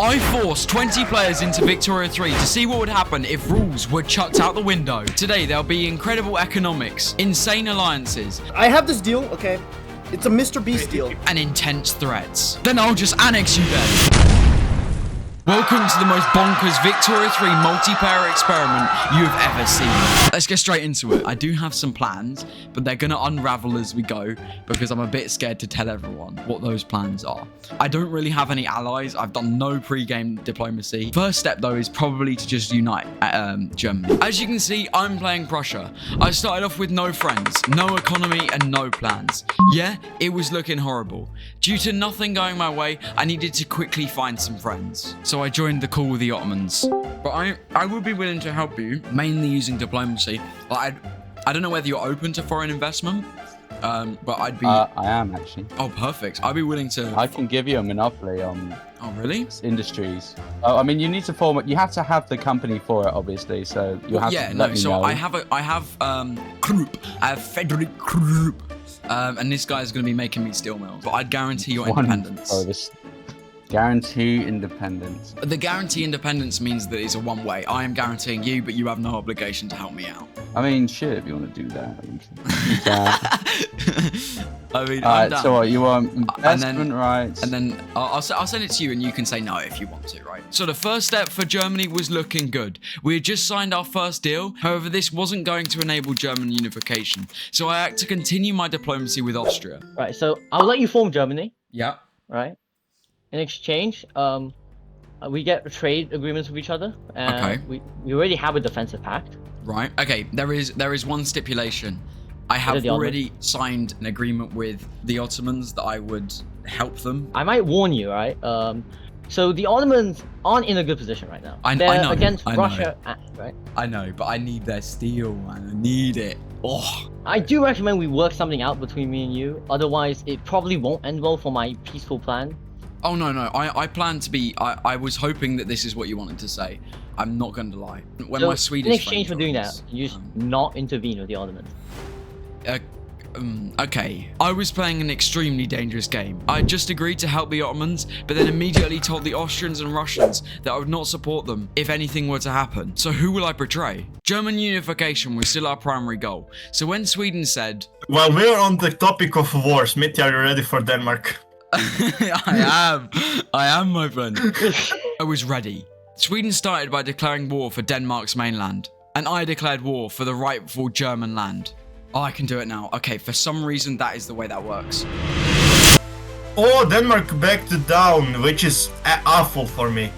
I forced 20 players into Victoria 3 to see what would happen if rules were chucked out the window. Today, there'll be incredible economics, insane alliances, I have this deal, okay? It's a Mr. Beast deal. and intense threats. Then I'll just annex you then. Welcome to the most bonkers Victoria 3 multiplayer experiment you have ever seen. Let's get straight into it. I do have some plans, but they're gonna unravel as we go because I'm a bit scared to tell everyone what those plans are. I don't really have any allies. I've done no pre-game diplomacy. First step though is probably to just unite Germany. As you can see, I'm playing Prussia. I started off with no friends, no economy, and no plans. Yeah, it was looking horrible. Due to nothing going my way, I needed to quickly find some friends. So I joined the call with the Ottomans. But I would be willing to help you, mainly using diplomacy. But I don't know whether you're open to foreign investment, but I'd be... I am actually. Oh, perfect. I'd be willing to... I can give you a monopoly on Oh, really? industries. I mean, you need to form it. You have to have the company for it, obviously. So you have Yeah, to no, let me so know. I have Krupp. I have Frederick Krupp. And this guy's going to be making me steel mills. But I'd guarantee your independence. Oh, this guarantee independence. The guarantee independence means that it's a one-way. I am guaranteeing you, but you have no obligation to help me out. I mean, shit, if you want to do that. You can do that. I mean, I'm Alright, down. so what, you want investment rights? And then I'll send it to you and you can say no if you want to, right? So the first step for Germany was looking good. We had just signed our first deal. However, this wasn't going to enable German unification. So I had to continue my diplomacy with Austria. Right, so I'll let you form Germany, Yeah. right? In exchange, we get trade agreements with each other. Okay. We already have a defensive pact. Right. Okay. There is one stipulation. I have the already signed an agreement with the Ottomans that I would help them. I might warn you, right? So the Ottomans aren't in a good position right now. I They're know, against I know. Russia, right? I know, but I need their steel, man. I need it. Oh. I do recommend we work something out between me and you. Otherwise, it probably won't end well for my peaceful plan. Oh, no. I plan to be... I was hoping that this is what you wanted to say. I'm not going to lie. When So, my Swedish in exchange for friend doing that, joins, you just not intervene with the Ottomans. Okay. I was playing an extremely dangerous game. I just agreed to help the Ottomans, but then immediately told the Austrians and Russians that I would not support them if anything were to happen. So who will I betray? German unification was still our primary goal. So when Sweden said... While we're on the topic of war, Smithy, are you ready for Denmark? I am, my friend. I was ready. Sweden started by declaring war for Denmark's mainland, and I declared war for the rightful German land. Oh, I can do it now. Okay, for some reason, that is the way that works. Oh, Denmark backed down, which is awful for me.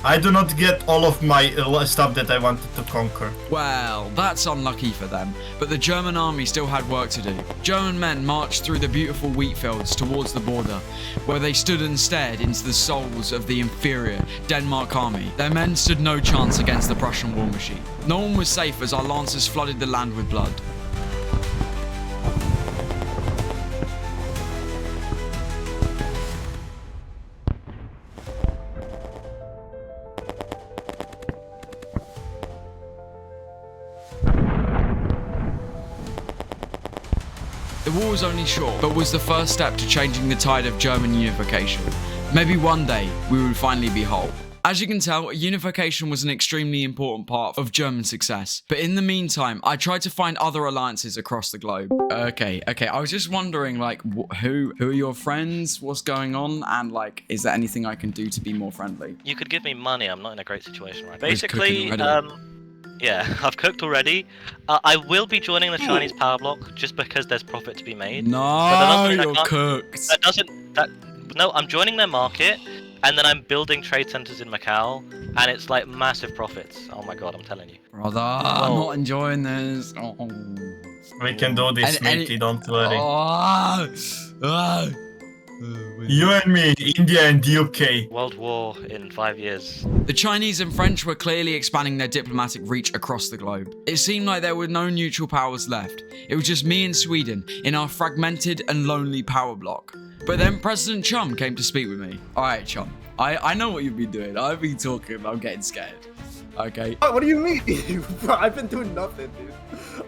I do not get all of my stuff that I wanted to conquer. Well, that's unlucky for them, but the German army still had work to do. German men marched through the beautiful wheat fields towards the border, where they stood and stared into the souls of the inferior Denmark army. Their men stood no chance against the Prussian war machine. No one was safe as our lancers flooded the land with blood. The war was only short, but was the first step to changing the tide of German unification. Maybe one day, we would finally be whole. As you can tell, unification was an extremely important part of German success. But in the meantime, I tried to find other alliances across the globe. Okay, I was just wondering, like, who are your friends? What's going on? And, like, is there anything I can do to be more friendly? You could give me money. I'm not in a great situation right now. He's Basically, cooking already. yeah, I've cooked already. I will be joining the Chinese power block just because there's profit to be made. No, that doesn't mean I you're can't- cooked. No, I'm joining their market, and then I'm building trade centers in Macau, and it's like massive profits. Oh my god, I'm telling you. Brother, I'm not enjoying this. Oh. We can do this, Smithy, don't worry. Oh. You and me, India and the UK. World War in 5 years. The Chinese and French were clearly expanding their diplomatic reach across the globe. It seemed like there were no neutral powers left. It was just me and Sweden in our fragmented and lonely power block. But then President Chum came to speak with me. Alright, Chum, I know what you've been doing. I've been talking, I'm getting scared. Okay. What do you mean? Bro, I've been doing nothing, dude.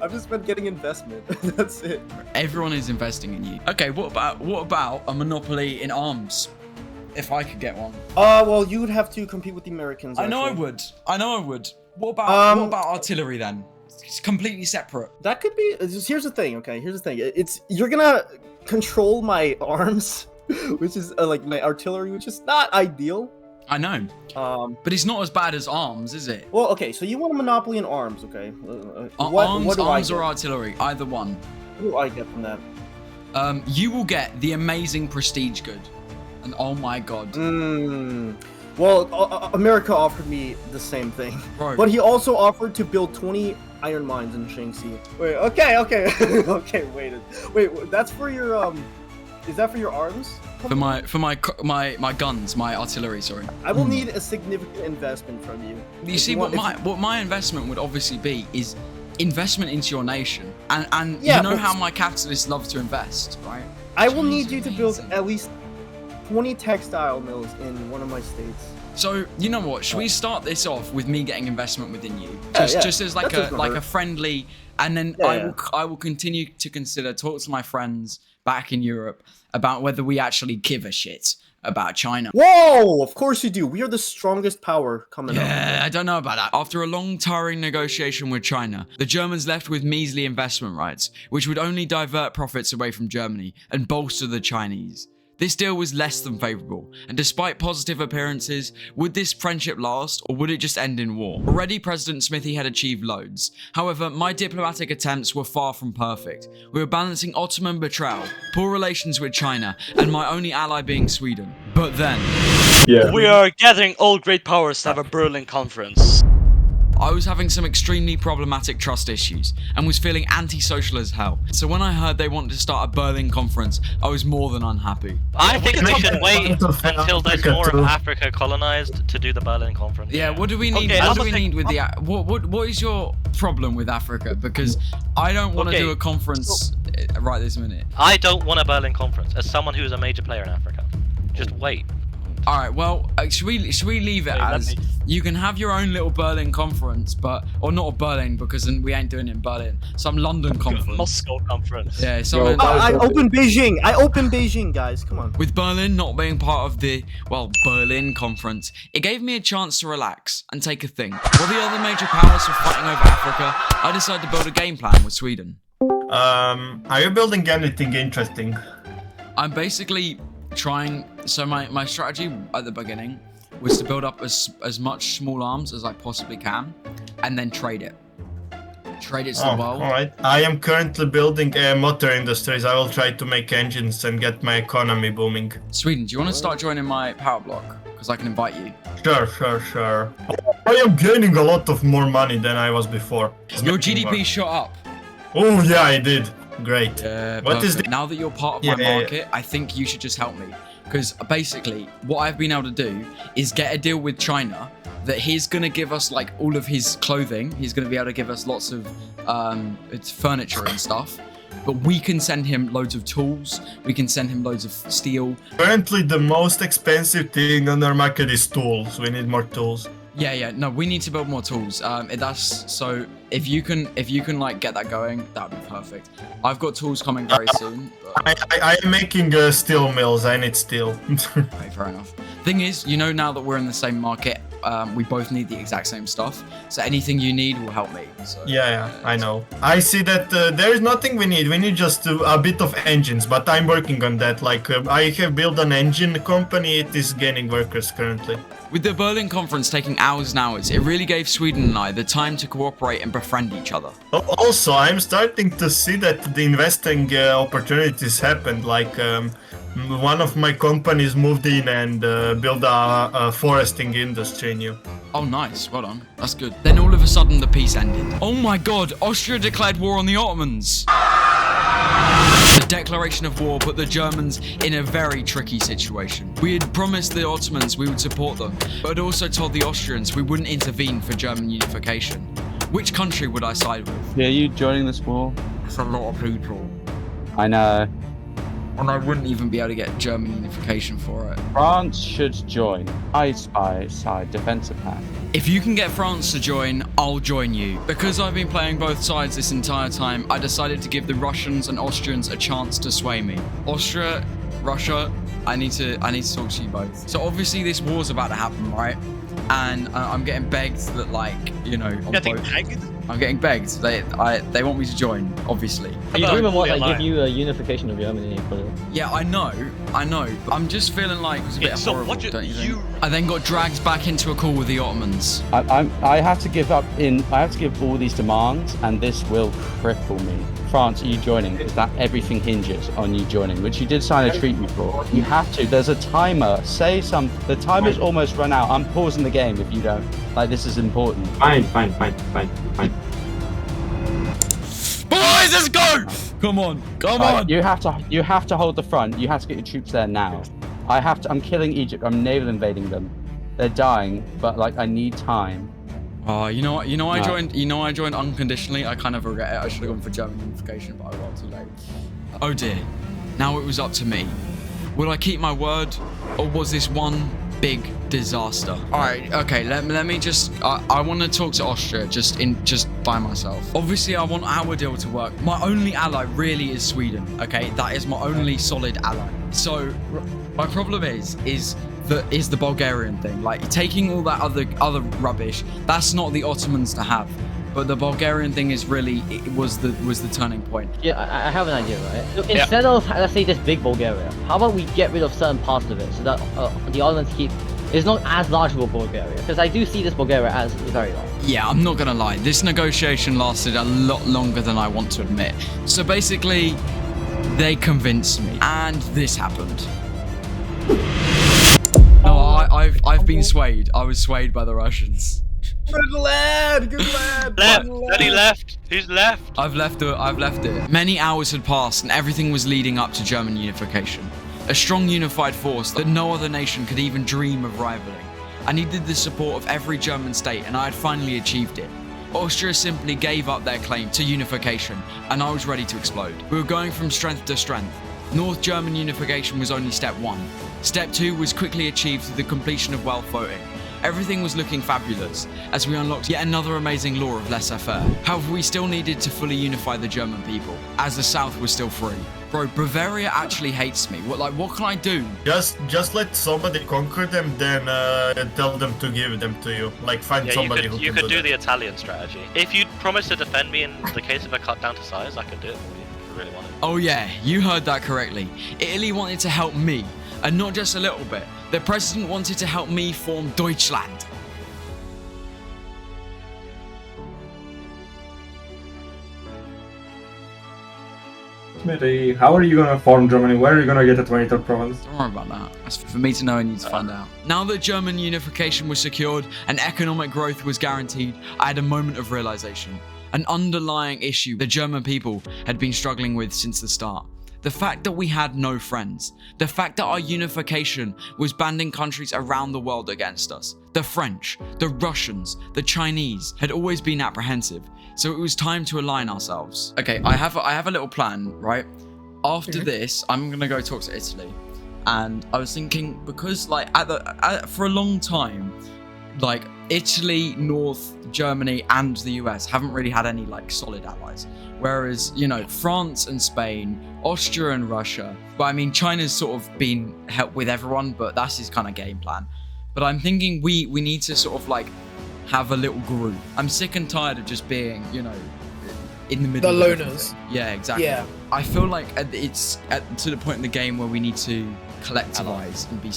I've just been getting investment. That's it. Everyone is investing in you. Okay, what about a monopoly in arms? if I could get one. Well, you would have to compete with the Americans. I know I actually. would. I know I would. What about artillery then? It's completely separate. That could be. Here's the thing. Okay, here's the thing. You're gonna control my arms, which is like my artillery, which is not ideal. I know. But it's not as bad as arms, is it? Well, okay. So you want a monopoly in arms, okay? Arms do I get? or artillery, either one. What do I get from that? You will get the amazing prestige good, and oh my god, Well, America offered me the same thing, bro. but he also offered to build 20 iron mines in Shaanxi. Wait, okay, okay, wait. That's for your is that for your arms? For my guns, my artillery. Sorry. I will need a significant investment from you. You see, what my investment would obviously be is investment into your nation, and Yeah, you know but- how my capitalists love to invest, right? I will China's need you to build amazing. at least 20 textile mills in one of my states. So you know what? Should we start this off with me getting investment within you, Yeah, just as like That doesn't a hurt. friendly, and then Yeah, I will continue to consider talk to my friends back in Europe about whether we actually give a shit about China. Whoa! Of course you do. We are the strongest power coming up. Yeah, I don't know about that. After a long, tiring negotiation with China, the Germans left with measly investment rights, which would only divert profits away from Germany and bolster the Chinese. This deal was less than favourable, and despite positive appearances, would this friendship last, or would it just end in war? Already President Smithy had achieved loads. However, my diplomatic attempts were far from perfect. We were balancing Ottoman betrayal, poor relations with China, and my only ally being Sweden. But then, We are gathering all great powers to have a Berlin conference. I was having some extremely problematic trust issues and was feeling antisocial as hell. So when I heard they wanted to start a Berlin conference, I was more than unhappy. I think we should wait until there's Africa more of too. Africa colonized to do the Berlin conference. Yeah, what do we need? Okay, what I'm do we gonna need with the? What is your problem with Africa? Because I don't want to Okay, do a conference right this minute. I don't want a Berlin conference as someone who is a major player in Africa. Just wait. All right. Well, should we leave it Okay, that as makes- you can have your own little Berlin conference, or not a Berlin because then we ain't doing it in Berlin. Some London conference. Moscow conference. Yeah. Some, I opened Beijing. I opened Beijing, guys. Come on. With Berlin not being part of the, Berlin conference, it gave me a chance to relax and take a think. While the other major powers were fighting over Africa, I decided to build a game plan with Sweden. Are you building anything interesting? I'm basically trying, so my strategy at the beginning was to build up as much small arms as I possibly can, and then trade it. Trade it to the world. Alright. I am currently building motor industries. I will try to make engines and get my economy booming. Sweden, do you want to start joining my power block? Because I can invite you. Sure. I am gaining a lot of more money than I was before. It's Your making GDP work. shot up. Oh yeah, I did. Great. Yeah, What is perfect. Now that you're part of my Yeah. market, I think you should just help me. Because basically, what I've been able to do is get a deal with China that he's going to give us like all of his clothing. He's going to be able to give us lots of it's furniture and stuff. But we can send him loads of tools. We can send him loads of steel. Currently, the most expensive thing on our market is tools. We need more tools. Yeah. No, we need to build more tools. That's so. If you can like get that going, that would be perfect. I've got tools coming very soon. But, I am making steel mills. I need steel. okay, fair enough. Thing is, now that we're in the same market, we both need the exact same stuff. So anything you need will help me. So, Yeah, I know. I see that there is nothing we need. We need just a bit of engines, but I'm working on that. Like, I have built an engine company. It is gaining workers currently. With the Berlin conference taking hours and hours, it really gave Sweden and I the time to cooperate and befriend each other. Also, I'm starting to see that the investing opportunities happened. Like, one of my companies moved in and built a foresting industry new. Oh, nice. Well done. That's good. Then all of a sudden, the peace ended. Oh my god, Austria declared war on the Ottomans. The declaration of war put the Germans in a very tricky situation. We had promised the Ottomans we would support them, but also told the Austrians we wouldn't intervene for German unification. Which country would I side with? Yeah, you joining this war? That's a lot of people. I know. And I wouldn't even be able to get German unification for it. France should join. I spy side defensive plan. If you can get France to join, I'll join you. Because I've been playing both sides this entire time, I decided to give the Russians and Austrians a chance to sway me. Austria, Russia, I need to talk to you both. So obviously this war's about to happen, right? And I'm getting begged that, like, you know, on Getting both- pegged? I'm getting begged. They want me to join, obviously. The agreement was I Ally. give you a unification of Germany. Yeah, I know. But I'm just feeling like it was a bit So horrible, what don't you think? you I then got dragged back into a call with the Ottomans. I have to give up I have to give all these demands, and this will cripple me. France, are you joining? Because that everything hinges on you joining, which you did sign a treaty for. You have to. There's a timer. The timer's almost run out. I'm pausing the game if you don't. Like, this is important. Fine. Boys, let's go! Come on. You have to hold the front. You have to get your troops there now. I'm killing Egypt. I'm naval invading them. They're dying, but like I need time. Oh, you know what? No. I joined unconditionally. I kind of regret it. I should have gone for German unification, but I got too late. Oh dear. Now it was up to me. Would I keep my word, or was this one big disaster? All right, okay. Let me just. I want to talk to Austria just by myself. Obviously, I want our deal to work. My only ally really is Sweden. Okay, that is my only solid ally. So my problem is the Bulgarian thing. Like, taking all that other rubbish, that's not the Ottomans to have. But the Bulgarian thing is really, it was the turning point. Yeah, I have an idea, right? So instead of, let's say, this big Bulgaria, how about we get rid of certain parts of it so that the Ottomans keep... It's not as large of a Bulgaria, because I do see this Bulgaria as very large. Yeah, I'm not gonna lie. This negotiation lasted a lot longer than I want to admit. So basically, they convinced me, and this happened. No, I've been swayed. I was swayed by the Russians. Good lad. Left. Daddy left. Who's left? I've left it. Many hours had passed, and everything was leading up to German unification. A strong unified force that no other nation could even dream of rivaling. I needed the support of every German state, and I had finally achieved it. Austria simply gave up their claim to unification, and I was ready to explode. We were going from strength to strength. North German unification was only step 1. Step 2 was quickly achieved through the completion of Welf voting. Everything was looking fabulous, as we unlocked yet another amazing law of laissez-faire. However, we still needed to fully unify the German people, as the South was still free. Bro, Bavaria actually hates me. What can I do? Just let somebody conquer them, then tell them to give them to you. Like, find Yeah, somebody you who could can do that. the Italian strategy. If you promise to defend me in the case of a cut down to size, I could do it for you if you really want it. Oh yeah, you heard that correctly. Italy wanted to help me, and not just a little bit. The president wanted to help me form Deutschland. Smitty, how are you gonna form Germany? Where are you gonna get a 23rd province? Don't worry about that. That's for me to know and you to find out. Now that German unification was secured and economic growth was guaranteed, I had a moment of realization. An underlying issue the German people had been struggling with since the start. The fact that we had no friends. The fact that our unification was banding countries around the world against us. The French, the Russians, the Chinese had always been apprehensive, so it was time to align ourselves. Okay, I have a little plan, right? After this, I'm gonna go talk to Italy, and I was thinking, because like for a long time, like Italy, North Germany, and the US haven't really had any like solid allies. Whereas, you know, France and Spain, Austria and Russia, but I mean, China's sort of been helped with everyone, but that's his kind of game plan. But I'm thinking we need to sort of like have a little group. I'm sick and tired of just being, you know, in the middle. The of loners. everything. Yeah, exactly. Yeah. I feel like it's to the point in the game where we need to collectivize and be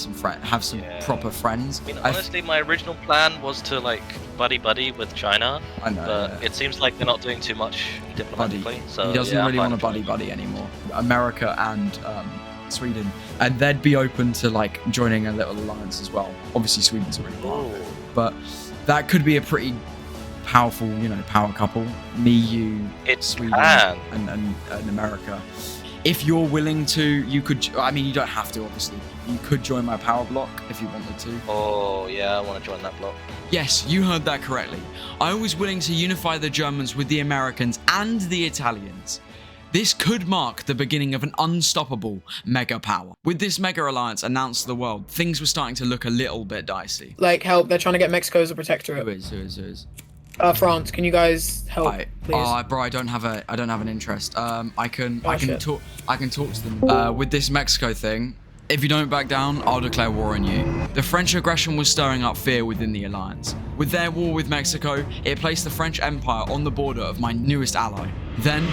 have some proper friends. I mean, honestly, my original plan was to like buddy with China, I know, but yeah. it seems like they're not doing too much diplomatically. So He doesn't yeah, really I'm want fine to with buddy anymore. America and Sweden, and they'd be open to like joining a little alliance as well. Obviously, Sweden's already part of it, but that could be a pretty powerful, you know, power couple. Me, you, It Sweden, can. and America. If you're willing to, you could. I mean, you don't have to, obviously. You could join my power block if you wanted to. Oh yeah, I want to join that block. Yes, you heard that correctly. I was willing to unify the Germans with the Americans and the Italians. This could mark the beginning of an unstoppable mega power. With this mega alliance announced to the world, things were starting to look a little bit dicey. Like, help, they're trying to get Mexico as a protectorate. Who is? France, can you guys help, please? Bro, I don't have an interest. I can shit. talk to them. With this Mexico thing, if you don't back down, I'll declare war on you. The French aggression was stirring up fear within the alliance. With their war with Mexico, it placed the French Empire on the border of my newest ally. Then,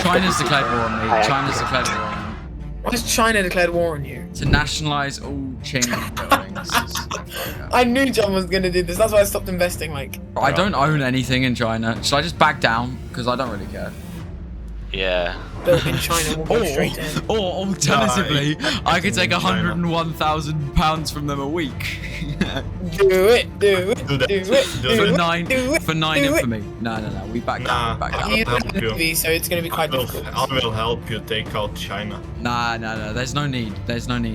China's declared war on me. Why has China declared war on you? To nationalize all Qing buildings. I knew John was gonna do this. That's why I stopped investing. Like, I don't own anything in China. Should I just back down? Because I don't really care. Yeah. built in China will go straight in. Or alternatively, I could take £101,000 from them a week. Do it. For nine infamy. No. We back down. You have an envy, so it's going to be quite difficult. I will help you take out China. Nah. There's no need.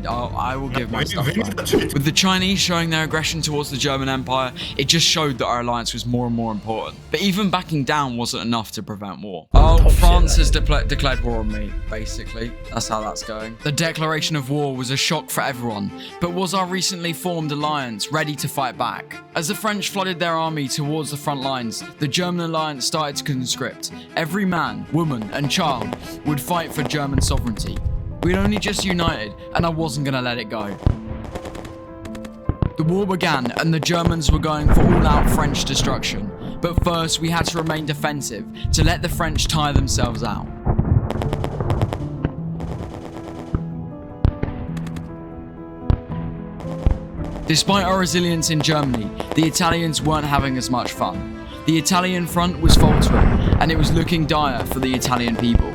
I will give my stuff back. With the Chinese showing their aggression towards the German Empire, it just showed that our alliance was more and more important. But even backing down wasn't enough to prevent war. France has declared war on me, basically. That's how that's going. The declaration of war was a shock for everyone, but was our recently formed alliance ready to fight back? As the French flooded their army towards the front lines, the German alliance started to conscript. Every man, woman, and child would fight for German sovereignty. We'd only just united, and I wasn't gonna let it go. The war began, and the Germans were going for all-out French destruction. But first, we had to remain defensive, to let the French tire themselves out. Despite our resilience in Germany, the Italians weren't having as much fun. The Italian front was faltering, and it was looking dire for the Italian people.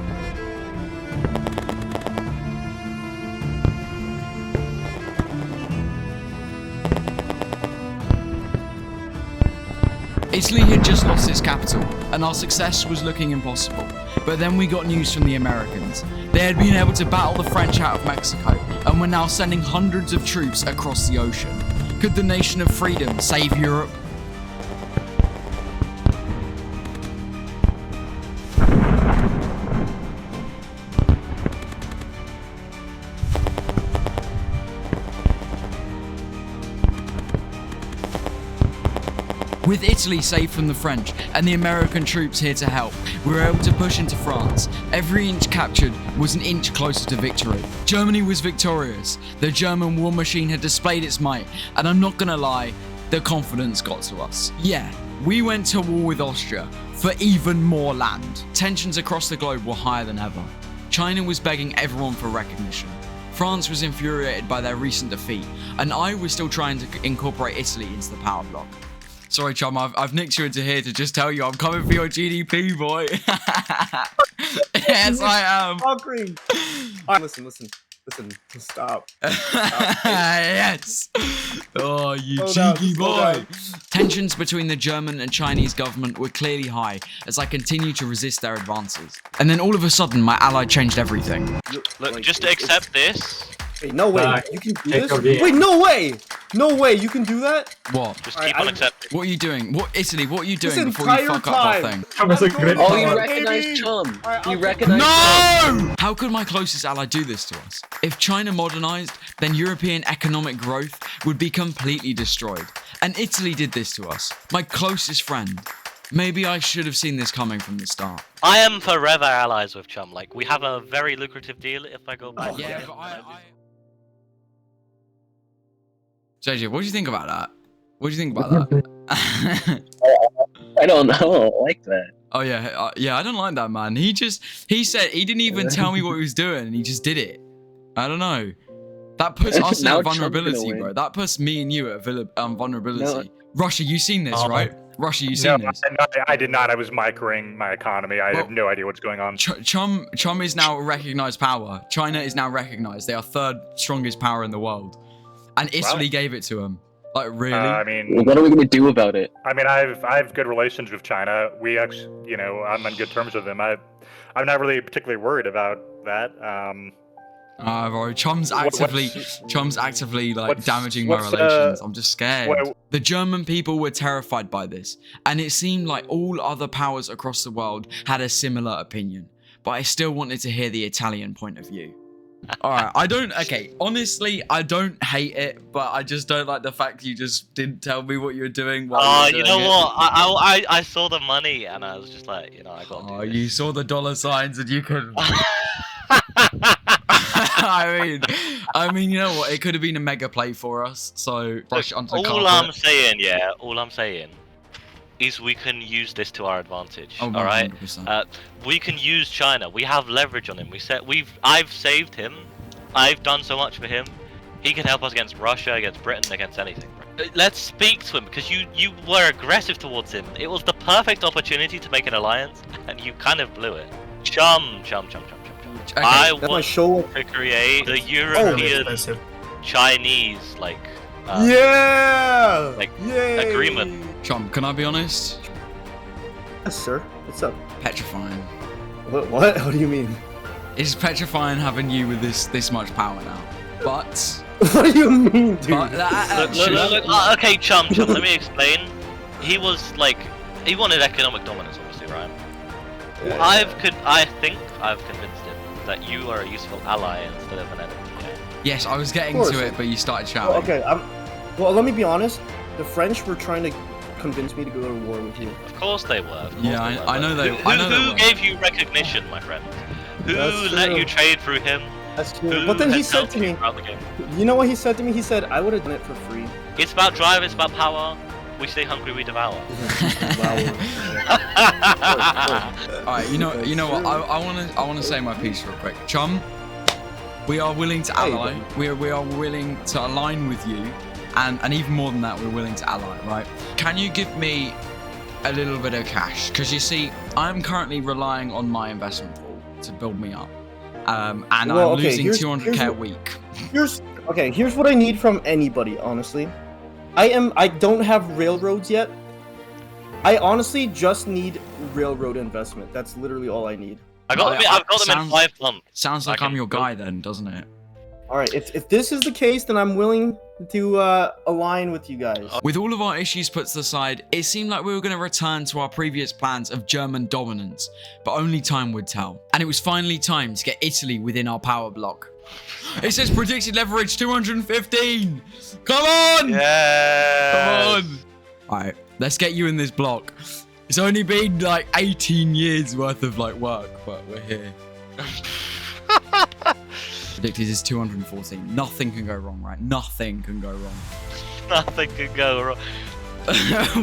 Italy had just lost its capital, and our success was looking impossible. But then we got news from the Americans. They had been able to battle the French out of Mexico, and were now sending hundreds of troops across the ocean. Could the nation of freedom save Europe? With Italy safe from the French and the American troops here to help, we were able to push into France. Every inch captured was an inch closer to victory. Germany was victorious. The German war machine had displayed its might, and I'm not gonna lie, the confidence got to us. Yeah, we went to war with Austria for even more land. Tensions across the globe were higher than ever. China was begging everyone for recognition. France was infuriated by their recent defeat, and I was still trying to incorporate Italy into the power bloc. Sorry, chum, I've nicked you into here to just tell you I'm coming for your GDP, boy. Yes, I am. Oh, green. Listen. Stop. Yes. Oh, you cheeky boy. Tensions between the German and Chinese government were clearly high as I continued to resist their advances. And then all of a sudden, my ally changed everything. Look, just accept this. Wait, no way. You can do this? Wait, no way. No way. You can do that? What? Just keep on accepting. What are you doing? Italy, what are you doing This before you fuck up our entire thing? Oh, you recognize Chum. You recognize No! How could my closest ally do this to us? If China modernized, then European economic growth would be completely destroyed. And Italy did this to us. My closest friend. Maybe I should have seen this coming from the start. I am forever allies with Chum. Like, we have a very lucrative deal if I go back. Yeah, but I... JJ, what do you think about that? What do you think about that? I don't know. I like that. Oh yeah, I don't like that, man. He said he didn't even tell me what he was doing, and he just did it. I don't know. That puts us in Now a vulnerability, Trump's gonna bro. win. That puts me and you at vulnerability. Russia, you seen this, right? Russia, you No, seen this? I did not. I was microing my economy. I have no idea what's going on. Chum is now a recognized power. China is now recognized. They are third strongest power in the world. And Italy gave it to him. Like, really? I mean, What are we gonna do about it? I mean, I have good relations with China. We actually, I'm on good terms with them. I'm not really particularly worried about that. Bro, Chum's actively like damaging my what's, relations. I'm just scared. what- The German people were terrified by this, and it seemed like all other powers across the world had a similar opinion. but I still wanted to hear the Italian point of view. All right, honestly, I don't hate it, but I just don't like the fact you just didn't tell me what you were doing. Oh, you know what? I saw the money and I was just like, you know, I got. Oh, you saw the dollar signs and you couldn't. I mean, you know what? It could have been a mega play for us. So brush it onto the carpet. All I'm saying is we can use this to our advantage. Oh, all right. 100%. We can use China. We have leverage on him. I've saved him. I've done so much for him. He can help us against Russia, against Britain, against anything. Let's speak to him because you were aggressive towards him. It was the perfect opportunity to make an alliance, and you kind of blew it. Chum. Okay, I that's my want show. to create the European Chinese agreement. Chum, can I be honest? Yes, sir. What's up? Petrifying. What? What do you mean? It's petrifying having you with this much power now. But what do you mean, dude? Look. Okay, Chum. Let me explain. He wanted economic dominance, obviously, right? Yeah, I think I've convinced him that you are a useful ally instead of an enemy. Yeah? Yes, I was getting to it, but you started shouting. Okay, well, let me be honest. The French were trying to convince me to go to war with you. Of course they were. I know they. Who gave you recognition, my friend? Who let you trade through him? That's true. But then he said to me, you know what he said to me? He said, I would have done it for free. It's about drive, it's about power. We stay hungry, we devour. Alright, you know what? I wanna say my piece real quick. Chum, we are willing to ally. We are willing to align with you, and even more than that, we're willing to ally, right? Can you give me a little bit of cash? Because you see, I'm currently relying on my investment pool to build me up. And I'm losing 200k a week. Here's what I need from anybody, honestly. I don't have railroads yet. I honestly just need railroad investment. That's literally all I need. I've got them in 5 months. Sounds like I'm your guy then, doesn't it? Alright, if this is the case, then I'm willing to align with you guys. With all of our issues put to the side, it seemed like we were going to return to our previous plans of German dominance, but only time would tell. And it was finally time to get Italy within our power block. It says predicted leverage 215! Come on! Yeah! Come on! Alright, let's get you in this block. It's only been like 18 years worth of work, but we're here. Predicted is 214. Nothing can go wrong, right? Nothing can go wrong. Nothing can go wrong.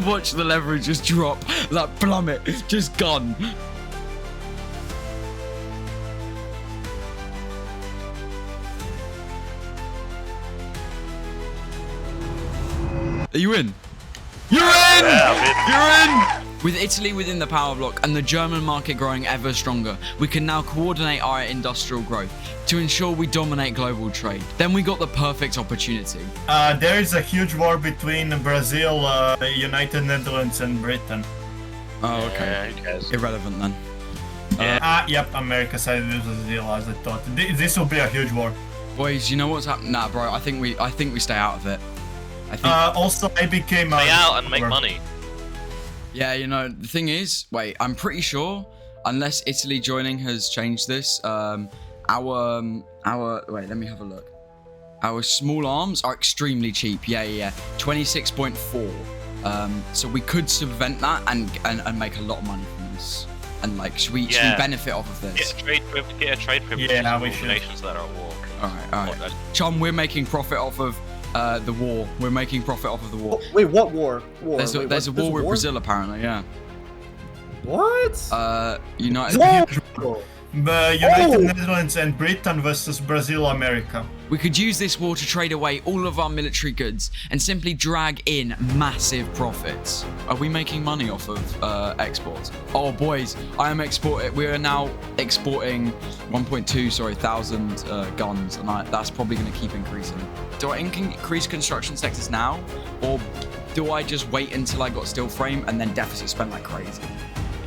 Watch the leverage just drop, like plummet, just gone. Are you in? You're in! Yeah, You're in! With Italy within the power block and the German market growing ever stronger, we can now coordinate our industrial growth to ensure we dominate global trade. Then we got the perfect opportunity. There is a huge war between Brazil, United Netherlands, and Britain. Oh, okay. Yeah, who cares? Irrelevant then. Yep, America sided with Brazil as I thought. This will be a huge war. Boys, you know what's happening? Nah, bro. I think we stay out of it. I think. Also, I became Stay out and make money. Yeah, you know, the thing is, wait, I'm pretty sure, unless Italy joining has changed this, wait, let me have a look. Our small arms are extremely cheap. Yeah. 26.4. So we could subvent that and make a lot of money from this. And should we benefit off of this? Get a trade privilege. Yeah, we should. Nations that are at war. Alright. Chum, we're making profit off of the war. We're making profit off of the war. Wait, what war? There's a war with Brazil apparently, yeah. What? United Netherlands and Britain versus Brazil, America. We could use this war to trade away all of our military goods and simply drag in massive profits. Are we making money off of exports? Oh boys, we are now exporting 1,200 guns, and that's probably going to keep increasing. Do I increase construction sectors now, or do I just wait until I got steel frame and then deficit spend like crazy?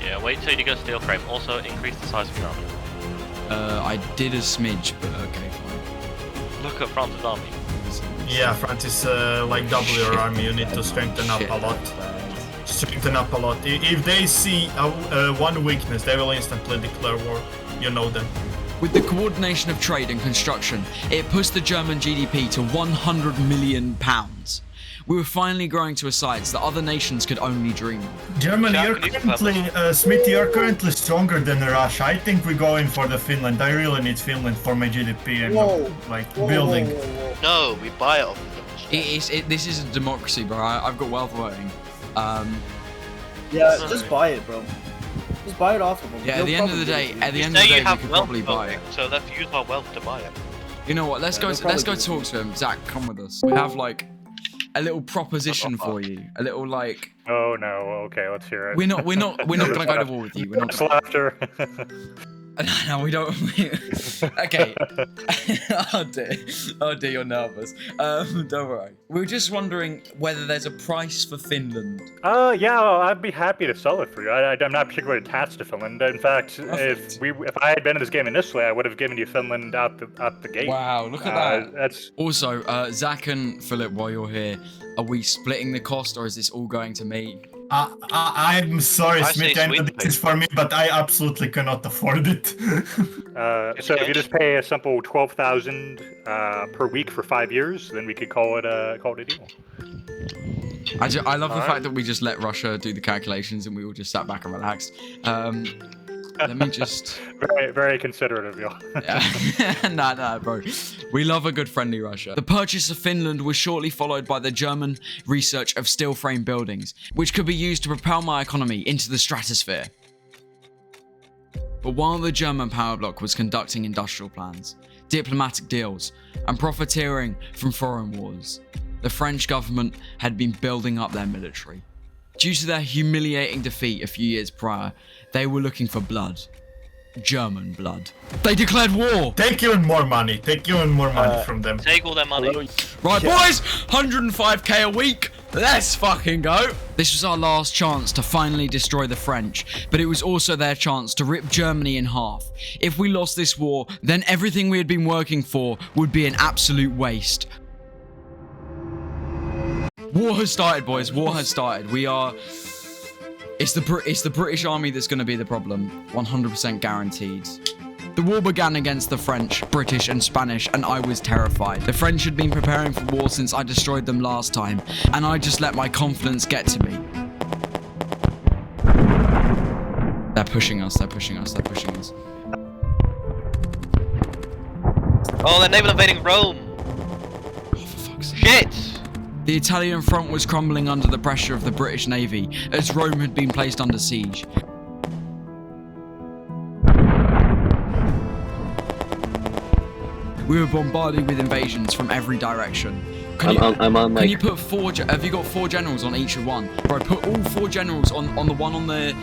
Yeah, wait till you get steel frame. Also, increase the size of your army. I did a smidge, but okay, fine. Look at France's army. Yeah, France is double your army. You need to strengthen up a lot. Strengthen up a lot. If they see one weakness, they will instantly declare war. You know them. With the coordination of trade and construction, it pushed the German GDP to £100 million. We were finally growing to a size that other nations could only dream of. Germany, Smithy, you're currently stronger than Russia. I think we're going for the Finland. I really need Finland for my GDP and building. No, we buy it off. This is a democracy, bro. I've got wealth voting. Yeah, just buy it, bro. Just buy it off of them. Yeah, at the end of the day, you could probably buy it. So let's use our wealth to buy it. You know what? Let's go talk to him. Zach, come with us. We have like a little proposition for you. A little like. Oh no. Okay, let's hear it. We're not gonna go to war with you. We're not. Laughter. No, we don't. Okay. Oh dear, you're nervous. Don't worry. We were just wondering whether there's a price for Finland. Yeah, I'd be happy to sell it for you. I'm not particularly attached to Finland. In fact, if I had been in this game initially, I would have given you Finland out the gate. Wow, look at that. That's also Zach and Philip. While you're here, are we splitting the cost, or is this all going to me? I'm sorry, Smith, I know this is for me, but I absolutely cannot afford it. So if you just pay a simple 12,000 per week for 5 years, then we could call it a deal. I love the fact that we just let Russia do the calculations and we all just sat back and relaxed. Let me just. Very, very considerate of you. Yeah. Nah, bro. We love a good friendly Russia. The purchase of Finland was shortly followed by the German research of steel frame buildings, which could be used to propel my economy into the stratosphere. But while the German power bloc was conducting industrial plans, diplomatic deals, and profiteering from foreign wars, the French government had been building up their military. Due to their humiliating defeat a few years prior, they were looking for blood. German blood. They declared war! Take even more money. Take even more money from them. Take all their money. Right, boys! 105k a week! Let's fucking go! This was our last chance to finally destroy the French, but it was also their chance to rip Germany in half. If we lost this war, then everything we had been working for would be an absolute waste. War has started, boys. War has started. We are... It's the British army that's going to be the problem. 100% guaranteed. The war began against the French, British, and Spanish, and I was terrified. The French had been preparing for war since I destroyed them last time, and I just let my confidence get to me. They're pushing us, they're pushing us, they're pushing us. Oh, they're naval invading Rome! Oh, for fuck's sake. Shit! The Italian front was crumbling under the pressure of the British Navy, as Rome had been placed under siege. We were bombarded with invasions from every direction. Can you put four? Have you got 4 generals on each of one, bro? Put all 4 generals on the one on the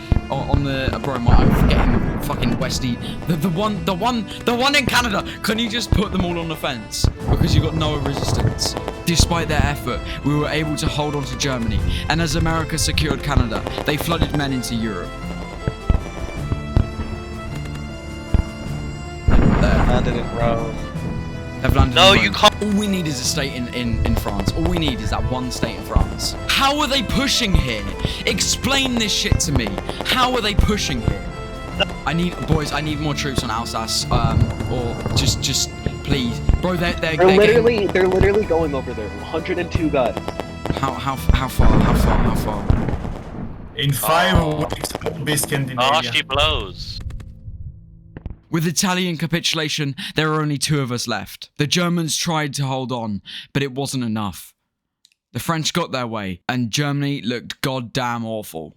bro. I'm forgetting the fucking Westie. The one in Canada. Can you just put them all on the fence because you got no resistance? Despite their effort, we were able to hold on to Germany, and as America secured Canada, they flooded men into Europe. Landed in Rome. No, you can't. All we need is a state in France. All we need is that one state in France. How are they pushing here? Explain this shit to me. How are they pushing here? I need more troops on Alsace. Or just please, bro. They're literally going over there. 102 guys. How far? In 5 weeks, it will be Scandinavia. Oh, she blows. With Italian capitulation, there were only 2 of us left. The Germans tried to hold on, but it wasn't enough. The French got their way, and Germany looked goddamn awful.